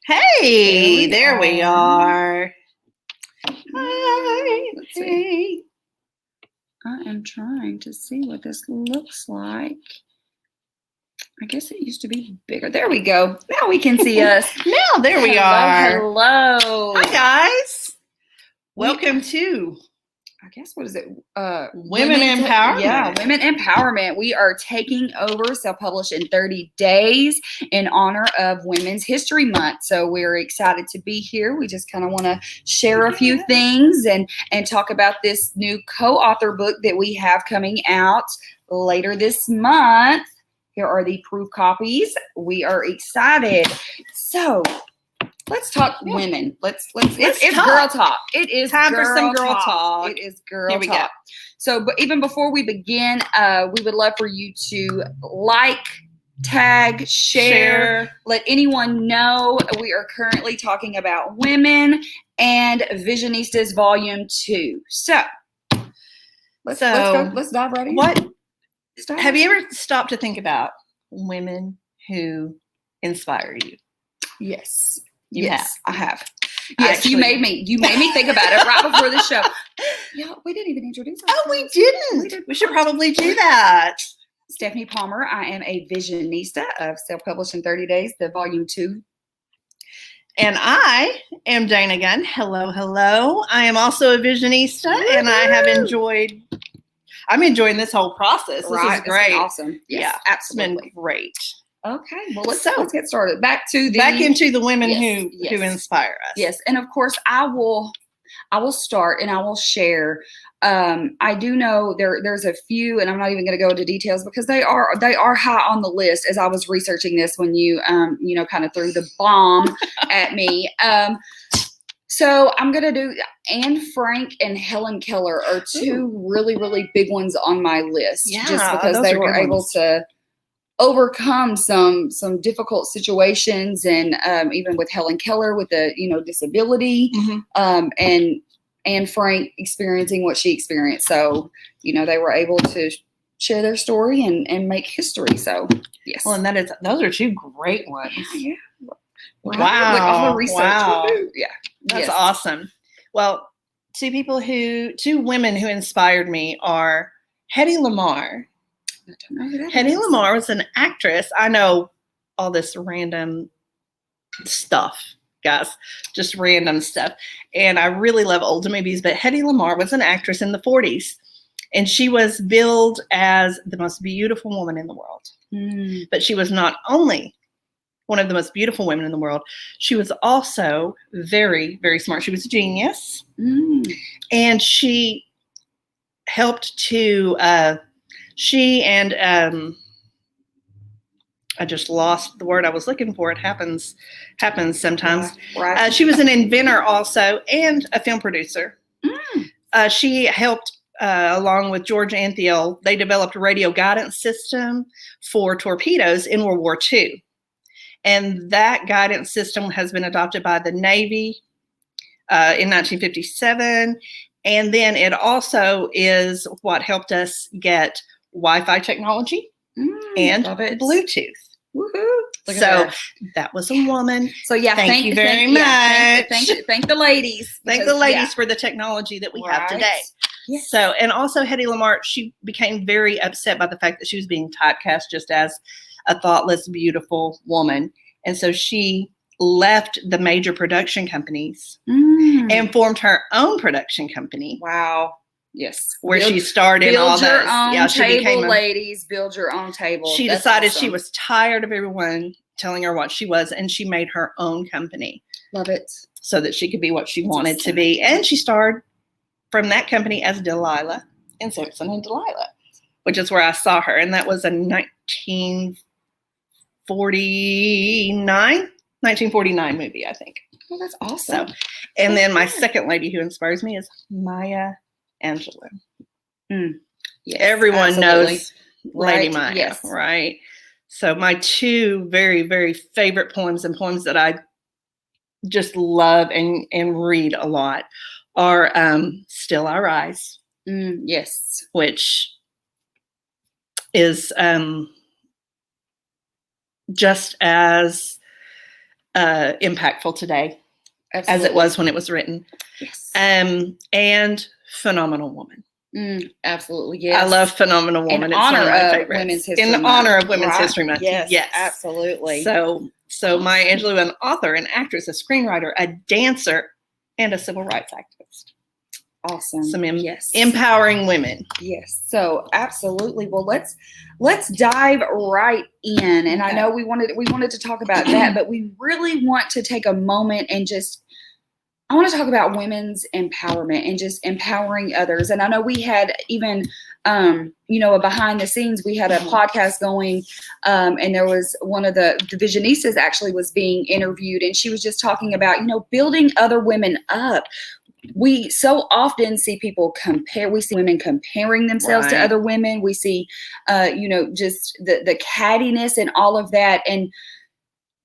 Hey, there we are. Hi. Hey. I am trying to see what this looks like. I guess it used to be bigger. There we go. Now we can see us. Now there we are. Hello. Hi, guys. Welcome to I guess, what is it? Women Empowerment. Yeah, Women Empowerment. We are taking over Self-Published in 30 days in honor of Women's History Month. So we're excited to be here. We just kind of want to share a few things and talk about this new co-author book that we have coming out later this month. Here are the proof copies. We are excited. So let's talk women. Let's it's talk. Girl talk. It is time for some girl talk. It is girl Here we talk. go. So, but even before we begin, we would love for you to like, tag, share, let anyone know. We are currently talking about women and Visionistas Volume 2. So let's go. Let's dive right in. What have you ever stopped to think about women who inspire you? Yes. Yes, I have. Yes, actually, you made me think about it right before the show. Yeah, we didn't even introduce ourselves. Oh, we didn't. We should probably do that. Stephanie Palmer. I am a visionista of Self-Published in 30 Days, the Volume 2. And I am Dana Gunn. Hello, hello. I am also a visionista, and I have I'm enjoying this whole process. This is great. Awesome. Yes, yeah, absolutely. It's been great. Okay, well let's get started. Back into the women who inspire us. Yes, and of course I will start and I will share. I do know there's a few, and I'm not even going to go into details because they are high on the list. As I was researching this, when you kind of threw the bomb at me. So I'm going to do Anne Frank and Helen Keller are two really, really big ones on my list. Yeah, just because they were able to overcome some difficult situations, and even with Helen Keller with the disability, and Anne Frank experiencing what she experienced. So they were able to share their story and make history. So yes. Well, and those are two great ones. Yeah. Wow. Like all the research. Wow. Yeah. That's awesome. Well, two women who inspired me are Hedy Lamarr. I don't know who that Hedy is. Lamarr was an actress. I know all this random stuff, guys, just random stuff. And I really love old movies, but Hedy Lamarr was an actress in the 40s. And she was billed as the most beautiful woman in the world. But she was not only one of the most beautiful women in the world, she was also very, very smart. She was a genius. And she helped to... she and I just lost the word I was looking for. It happens sometimes. Right. She was an inventor also and a film producer. She helped, along with George Anthiel, they developed a radio guidance system for torpedoes in World War II. And that guidance system has been adopted by the Navy in 1957. And then it also is what helped us get Wi-Fi technology and Bluetooth. Woohoo! So that was a woman. So yeah, thank you very much. Yeah, thank the ladies. Thank the ladies for the technology that we have today. Yes. So, and also Hedy Lamarr, she became very upset by the fact that she was being typecast just as a thoughtless, beautiful woman. And so she left the major production companies and formed her own production company. Wow. Yes. Where she starred in all that. Yeah, she became ladies, build your own table. She decided she was tired of everyone telling her what she was, and she made her own company. Love it. So that she could be what she wanted to be. And she starred from that company as Delilah in Samson and Delilah, which is where I saw her. And that was a 1949 movie, I think. Oh, that's awesome. So, and then my second lady who inspires me is Maya Angelou. Yes, everyone knows Lady Maya, yes. Right? So my two very, very favorite poems and poems that I just love and read a lot are Still I Rise. Yes. Which is just as impactful today Absolutely. as it was when it was written. Yes. And Phenomenal Woman. Absolutely. Yes. I love Phenomenal Woman. In it's honor one of my of favorites. Women's History In Month. honor of Women's Right. History Month. Yes. Absolutely. So Maya Angelou, an author, an actress, a screenwriter, a dancer, and a civil rights activist. Awesome. Some empowering women. Yes. So absolutely. Well, let's dive right in. And I know we wanted to talk about that, but we really want to take a moment and I want to talk about women's empowerment and just empowering others. And I know we had even, behind the scenes, we had a podcast going, and there was one of the Visionistas actually was being interviewed, and she was just talking about, building other women up. We so often see people compare. We see women comparing themselves to other women. We see, just the cattiness and all of that. And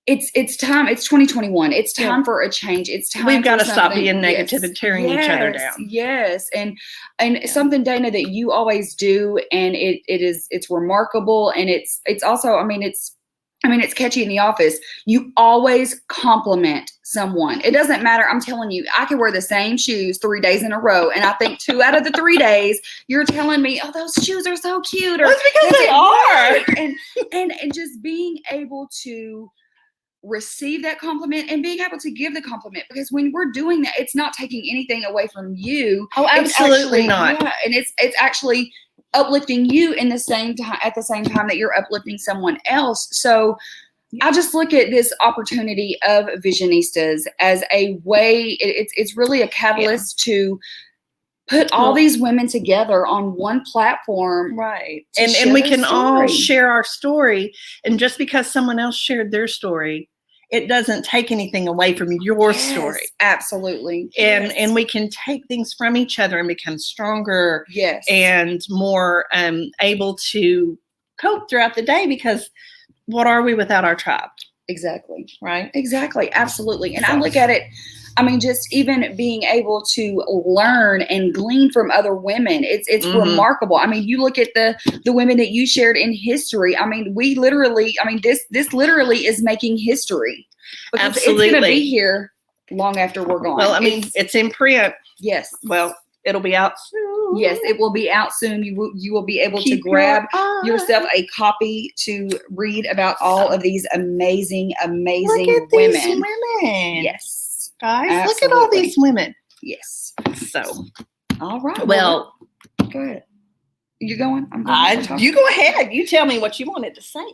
it's time. It's 2021. It's time for a change. It's time. We've got to stop being negative and tearing each other down. Yes, and something, Dana, that you always do, and it's remarkable, and it's also, it's catchy in the office. You always compliment someone. It doesn't matter. I'm telling you, I could wear the same shoes 3 days in a row, and I think 2 out of the 3 days you're telling me, "Oh, those shoes are so cute." Or it's because they are. And just being able to receive that compliment and being able to give the compliment, because when we're doing that, it's not taking anything away from you. Oh, absolutely not. Yeah, and it's actually uplifting you in the same time, at the same time that you're uplifting someone else. So I just look at this opportunity of Visionistas as a way. It's really a catalyst to put all these women together on one platform. Right. And we can all share our story. And just because someone else shared their story, it doesn't take anything away from your story. Absolutely. And we can take things from each other and become stronger. Yes. And more able to cope throughout the day, because what are we without our tribe? Exactly. Right? Exactly. Absolutely. And I look at it, just even being able to learn and glean from other women, it's remarkable. You look at the women that you shared in history. We literally, this literally is making history. Because absolutely. It's going to be here long after we're gone. Well, it's in print. Yes. Well, it'll be out soon. Yes, it will be out soon. You will be able to grab yourself a copy to read about all of these amazing look at women. These women. Yes. Guys, absolutely. Look at all these women. Yes. So, all right. Well, go ahead. You going? I'm going. You go ahead. You tell me what you wanted to say.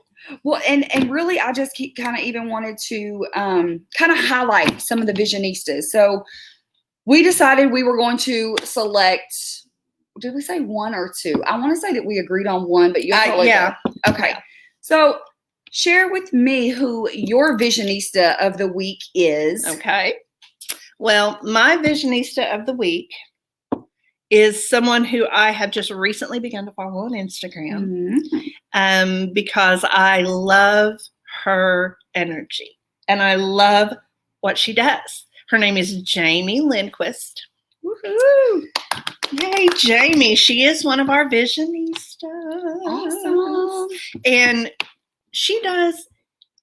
Well, and really, I just wanted to kind of highlight some of the Visionistas. So we decided we were going to select. Did we say 1 or 2? I want to say that we agreed on 1, but you're probably okay. Yeah. So share with me who your Visionista of the week is. Okay. Well, my Visionista of the week is someone who I have just recently begun to follow on Instagram, because I love her energy and I love what she does. Her name is Jamie Lindquist. Woohoo! Yay, Jamie. She is one of our Visionistas. Awesome. And she does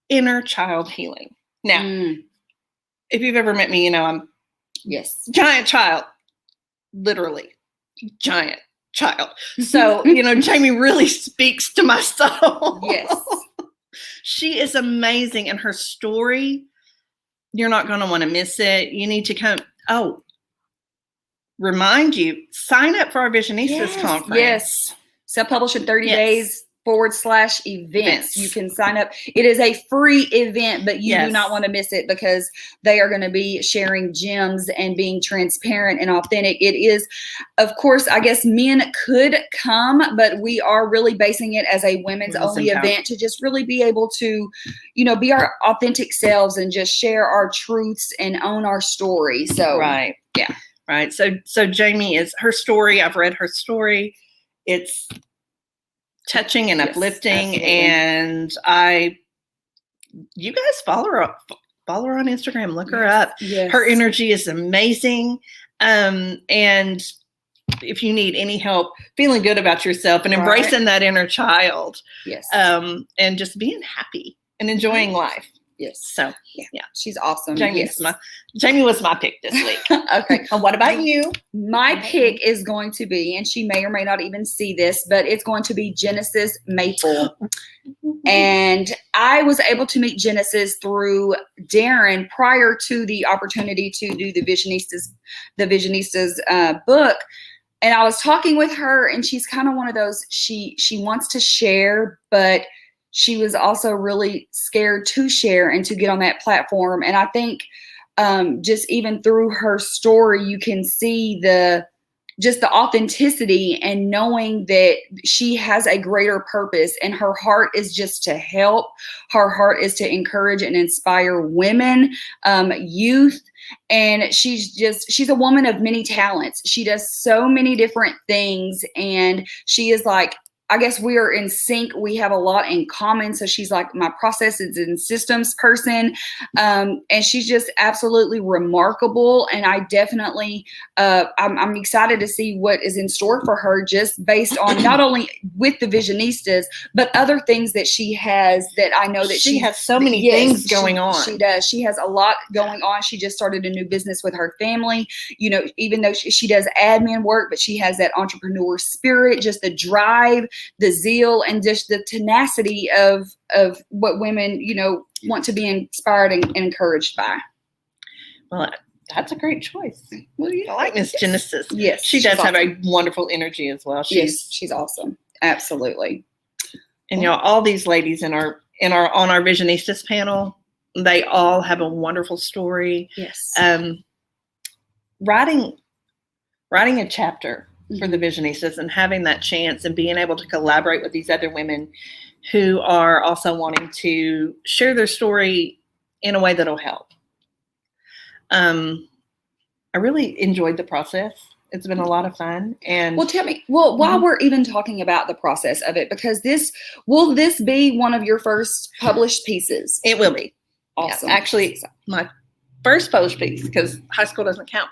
inner child healing. Now, if you've ever met me, I'm giant child. Literally giant child. So, Jamie really speaks to my soul. Yes. She is amazing. And her story, you're not going to want to miss it. You need to remind you, sign up for our Visionistas Conference. Yes. Self-publish in 30 days /events. You can sign up. It is a free event, but you do not want to miss it, because they are going to be sharing gems and being transparent and authentic. It is, of course, I guess men could come, but we are really basing it as a women's only event to just really be able to, be our authentic selves and just share our truths and own our story. So, right. Yeah. Right. So Jamie is her story. I've read her story. It's touching and uplifting. Absolutely. And you guys follow her on Instagram, look her up. Yes. Her energy is amazing. And if you need any help feeling good about yourself and embracing that inner child, and just being happy and enjoying life. Yes. So yeah. She's awesome. Jamie was my pick this week. Okay. And what about you? My pick is going to be, and she may or may not even see this, but it's going to be Genesis Maple. And I was able to meet Genesis through Darren prior to the opportunity to do the Visionistas book. And I was talking with her, and she's kind of one of those, she wants to share, but she was also really scared to share and to get on that platform. And I think just even through her story, you can see just the authenticity and knowing that she has a greater purpose, and her heart is just to help. Her heart is to encourage and inspire women, youth. And she's a woman of many talents. She does so many different things, and she is like, I guess we are in sync. We have a lot in common. So she's like my processes and systems person. And she's just absolutely remarkable. And I definitely, I'm excited to see what is in store for her, just based on not only with the Visionistas, but other things that she has that I know that she has so many things going on. She does. She has a lot going on. She just started a new business with her family, even though she does admin work, but she has that entrepreneur spirit, just the drive, the zeal, and just the tenacity of what women, want to be inspired and encouraged by. Well, that's a great choice. Well, yeah. I like Miss Genesis. Yes. She does have a wonderful energy as well. She's awesome. Absolutely. And all these ladies on our Visionistas panel, they all have a wonderful story. Yes. Writing a chapter for the Visionistas and having that chance and being able to collaborate with these other women who are also wanting to share their story in a way that'll help. I really enjoyed the process. It's been a lot of fun. And well, tell me, while we're even talking about the process of it, because will this be one of your first published pieces? It will be. Awesome. Yeah, actually, my first published piece, because high school doesn't count.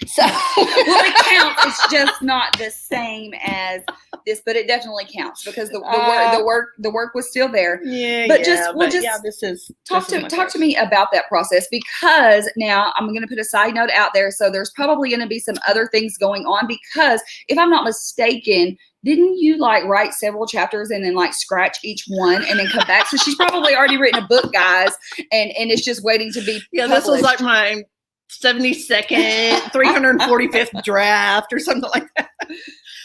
So well, it counts. It's just not the same as this, but it definitely counts because the work was still there. Yeah. But this is talk to me about that process, because now I'm going to put a side note out there. So there's probably going to be some other things going on, because if I'm not mistaken, didn't you write several chapters and then scratch each one and then come back? So she's probably already written a book, guys, and it's just waiting to be published. This was my 72nd, 345th draft or something like that.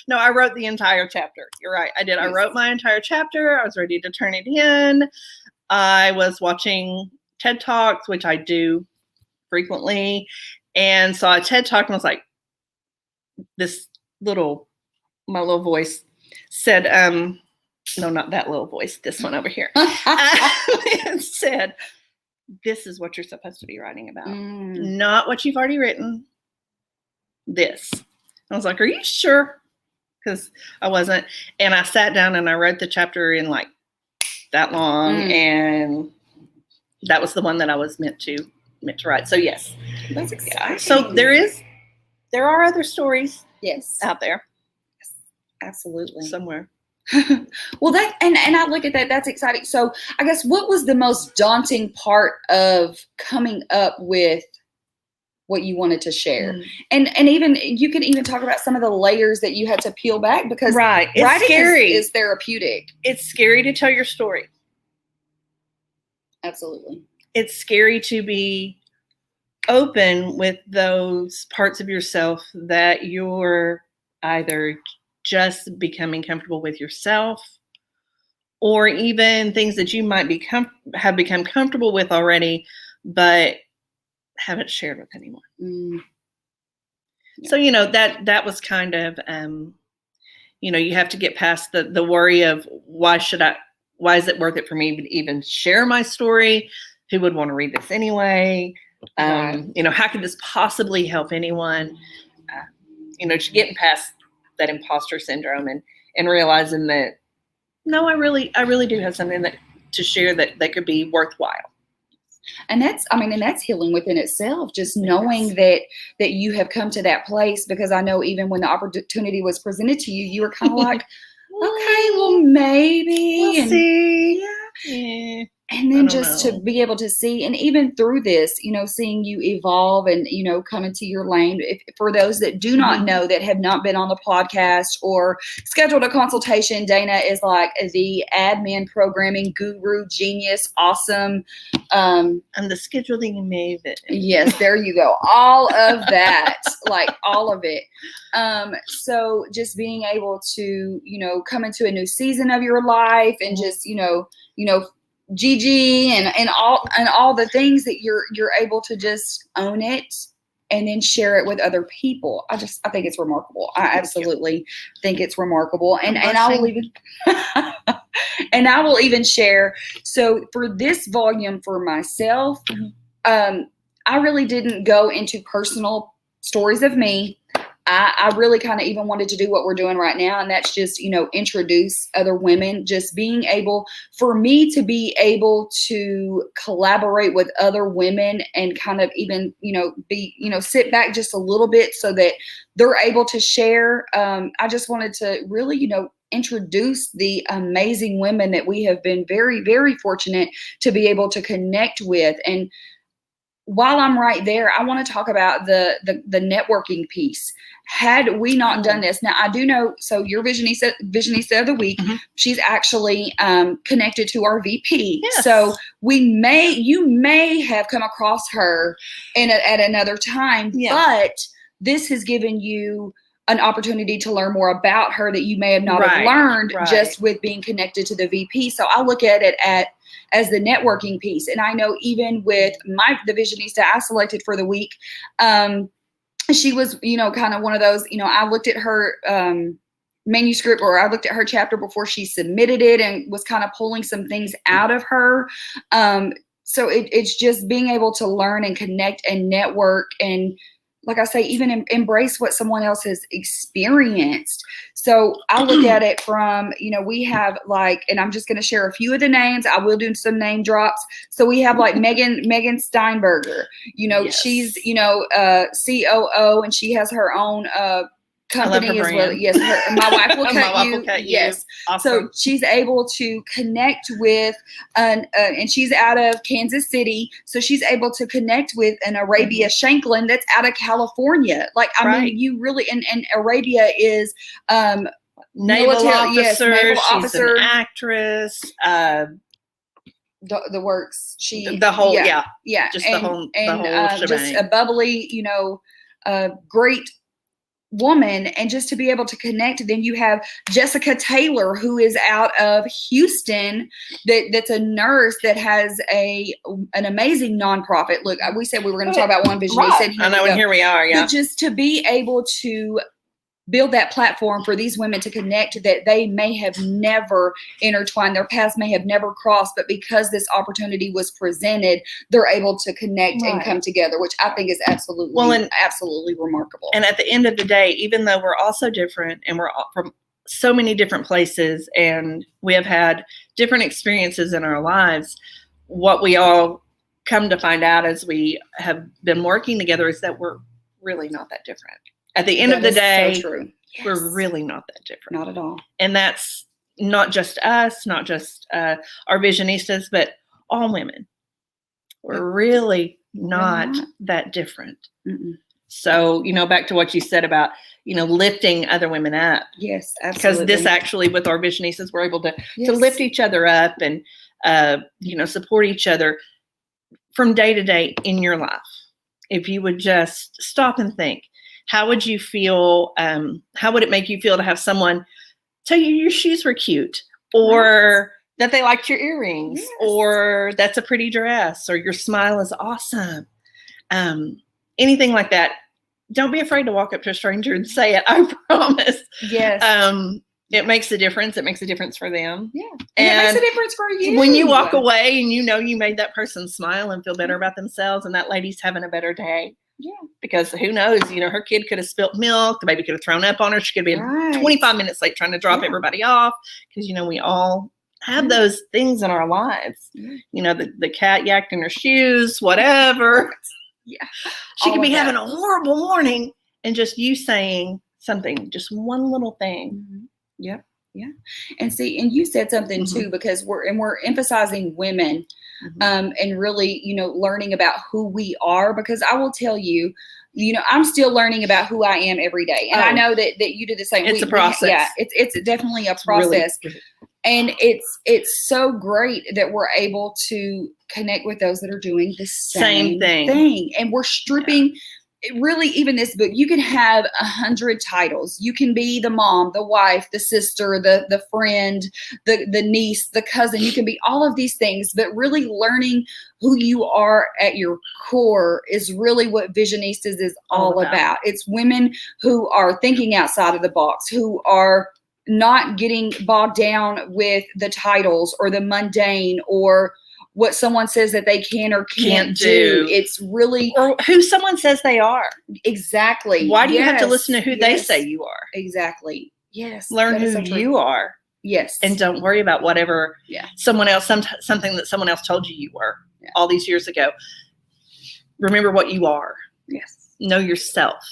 No, I wrote the entire chapter. You're right. I did. Yes. I wrote my entire chapter. I was ready to turn it in. I was watching TED Talks, which I do frequently, and saw a TED Talk and was like, my little voice said, no, not that little voice, this one over here. It said, this is what you're supposed to be writing about. Not what you've already written. This. I was like, are you sure? Because I wasn't. And I sat down and I wrote the chapter in that long. And that was the one that I was meant to write. So yes. That's exciting. Yeah. So there are other stories out there. Absolutely. Somewhere. Well, and I look at that. That's exciting. So I guess what was the most daunting part of coming up with what you wanted to share? And even you can even talk about some of the layers that you had to peel back, because it's writing scary. Is therapeutic. It's scary to tell your story. Absolutely. It's scary to be open with those parts of yourself that you're either just becoming comfortable with yourself, or even things that you might have become comfortable with already, but haven't shared with anyone. Yeah. So, that was kind of, you have to get past the worry of why is it worth it for me to even share my story? Who would want to read this anyway? How could this possibly help anyone? Just getting past that imposter syndrome and realizing that, no, I really do have something to share that could be worthwhile. And that's healing within itself, just knowing that you have come to that place, because I know even when the opportunity was presented to you, you were kind of like, okay, well, maybe. We'll see. Yeah. And then and just to be able to see, and even through this, seeing you evolve and, come into your lane. For those that do not know, that have not been on the podcast or scheduled a consultation, Dana is like the admin programming guru, genius, awesome. I'm the scheduling maven. Yes, there you go. All of that, like all of it. So just being able to, come into a new season of your life and just, Gigi and all the things that you're able to just own it and then share it with other people. I think it's remarkable. I absolutely think it's remarkable. And I will even and I will even share. So for this volume for myself, I really didn't go into personal stories of me. I really kind of even wanted to do what we're doing right now. And that's just, introduce other women, just being able for me to be able to collaborate with other women and kind of even, be, sit back just a little bit so that they're able to share. I just wanted to really, introduce the amazing women that we have been very, very fortunate to be able to connect with. And while I'm right there, I want to talk about the networking piece. Had we not done this, now I do know, so your Visionista of the Week, she's actually connected to our VP. Yes. So you may have come across her at another time, but this has given you an opportunity to learn more about her that you may have not have learned just with being connected to the VP. So I look at it as the networking piece. And I know even with the Visionista I selected for the week, she was, kind of one of those, I looked at her manuscript, or I looked at her chapter before she submitted it and was kind of pulling some things out of her. So it's just being able to learn and connect and network and, like I say, even embrace what someone else has experienced. So I look at it from, we have and I'm just going to share a few of the names. I will do some name drops. So we have Megan Steinberger, she's, COO, and she has her own, company as well. Yes, my wife will cut you. Yes. Awesome. So she's able to connect with and she's out of Kansas City. So she's able to connect with an Arabia Shanklin that's out of California. I mean, you really and Arabia is naval officer. Yes, naval she's an actress. The works. The whole just the whole shebang. Just a bubbly, great woman, and just to be able to connect. Then you have Jessica Taylor, who is out of Houston, that's a nurse that has an amazing nonprofit. Look, we said we were going to talk about one vision. Right. I know, and here we are. Yeah, but just to be able to build that platform for these women to connect that they may have never intertwined, their paths may have never crossed, but because this opportunity was presented, they're able to connect and come together, which I think is absolutely remarkable. And at the end of the day, even though we're all so different and we're all from so many different places and we have had different experiences in our lives, what we all come to find out as we have been working together is that we're really not that different. At the end of the day, so true. Yes. We're really not that different. Not at all. And that's not just us, not just our Visionistas, but all women. We're really not that different. Mm-mm. So, back to what you said about, lifting other women up. Yes, absolutely. Because this actually, with our Visionistas, we're able to lift each other up and, support each other from day to day in your life. If you would just stop and think, how would you feel? How would it make you feel to have someone tell you your shoes were cute, or that they liked your earrings, or that's a pretty dress, or your smile is awesome? Anything like that. Don't be afraid to walk up to a stranger and say it. I promise. Yes. It makes a difference. It makes a difference for them. Yeah. And it makes a difference for you. When you walk away and you made that person smile and feel better about themselves, and that lady's having a better day. Yeah. Because who knows, her kid could have spilt milk. The baby could have thrown up on her. She could be 25 minutes late trying to drop everybody off. Because, we all have those things in our lives. The cat yacked in her shoes, whatever. Yeah. She could be having a horrible morning, and just you saying something, just one little thing. Mm-hmm. Yep. Yeah. And see, and you said something too, because we're emphasizing women, and really, learning about who we are, because I will tell you, I'm still learning about who I am every day. And I know that you do the same. It's a process. It's definitely a process. Really. And it's so great that we're able to connect with those that are doing the same thing. And we're stripping really, even this book, you can have 100 titles. You can be the mom, the wife, the sister, the friend, the niece, the cousin. You can be all of these things, but really learning who you are at your core is really what Visionistas is all about. It's women who are thinking outside of the box, who are not getting bogged down with the titles or the mundane or what someone says that they can or can't do. It's really, or who someone says they are. Exactly. Why do you have to listen to who they say you are? Exactly. Yes. Learn who you are. Yes. And don't worry about whatever someone else, something that someone else told you were all these years ago. Remember what you are. Yes. Know yourself.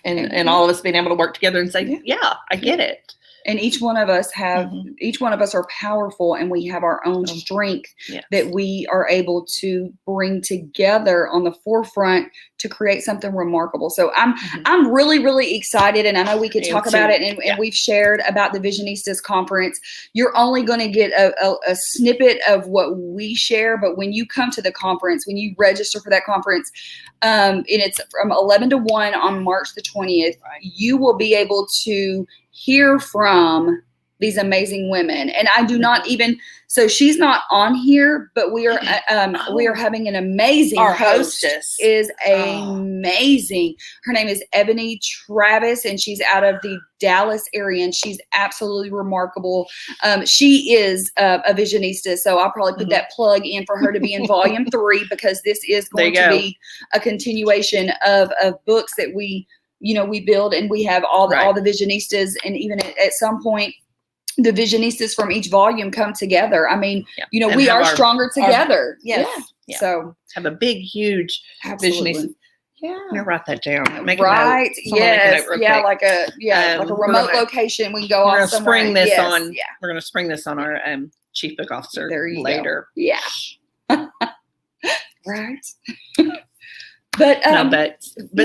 And all of us being able to work together and say, I get it. And each one of us are powerful, and we have our own strength that we are able to bring together on the forefront to create something remarkable. So I'm really, really excited, and I know we could talk about it, and we've shared about the Visionistas Conference. You're only going to get a snippet of what we share, but when you come to the conference, when you register for that conference, and it's from 11 to 1 on March the 20th, you will be able to hear from these amazing women. And I do not even, so she's not on here, but we are having an amazing Our hostess is amazing. Her name is Ebony Travis, and she's out of the Dallas area, and she's absolutely remarkable. She is a Visionista, so I'll probably put that plug in for her to be in volume 3, because this is going to be a continuation of books that we build, and we have all the Visionistas, and even at some point, the Visionistas from each volume come together. I mean, we are stronger together. So have a big, huge Visionista. Yeah. I'm gonna write that down. Make right. Yes. Like a remote location. We can go off somewhere. Spring this on. Yeah. We're gonna spring this on our chief book officer later. Go. Yeah. Right. But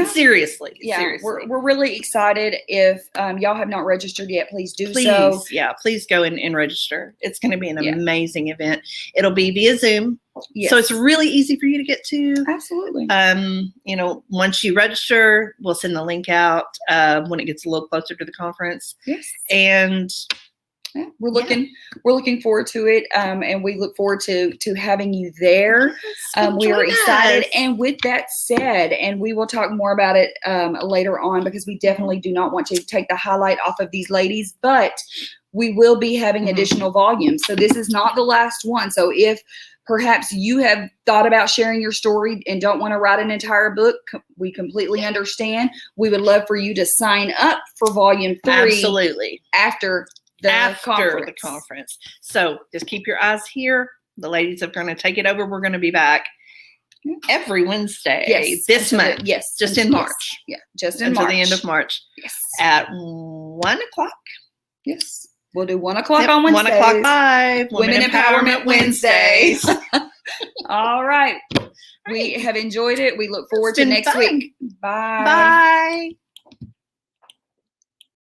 seriously, we're really excited. If y'all have not registered yet, please do so. Yeah, please go and register. It's going to be an amazing event. It'll be via Zoom, so it's really easy for you to get to. Absolutely. Once you register, we'll send the link out when it gets a little closer to the conference. Yes, and. Yeah, we're looking forward to it, and we look forward to having you there. We are excited. And with that said, and we will talk more about it later on, because we definitely do not want to take the highlight off of these ladies, but we will be having additional volumes. So this is not the last one. So if perhaps you have thought about sharing your story and don't want to write an entire book, we completely understand. We would love for you to sign up for volume 3. Absolutely. After the conference. So just keep your eyes here. The ladies are going to take it over. We're going to be back every Wednesday this month. Yes. Just in March. Yeah. Just in March. Until the end of March. Yes. At 1 o'clock. Yes. We'll do 1 o'clock on Wednesdays. 1 o'clock live. Women Empowerment Wednesdays. All right. We have enjoyed it. We look forward to next week. Bye. Bye.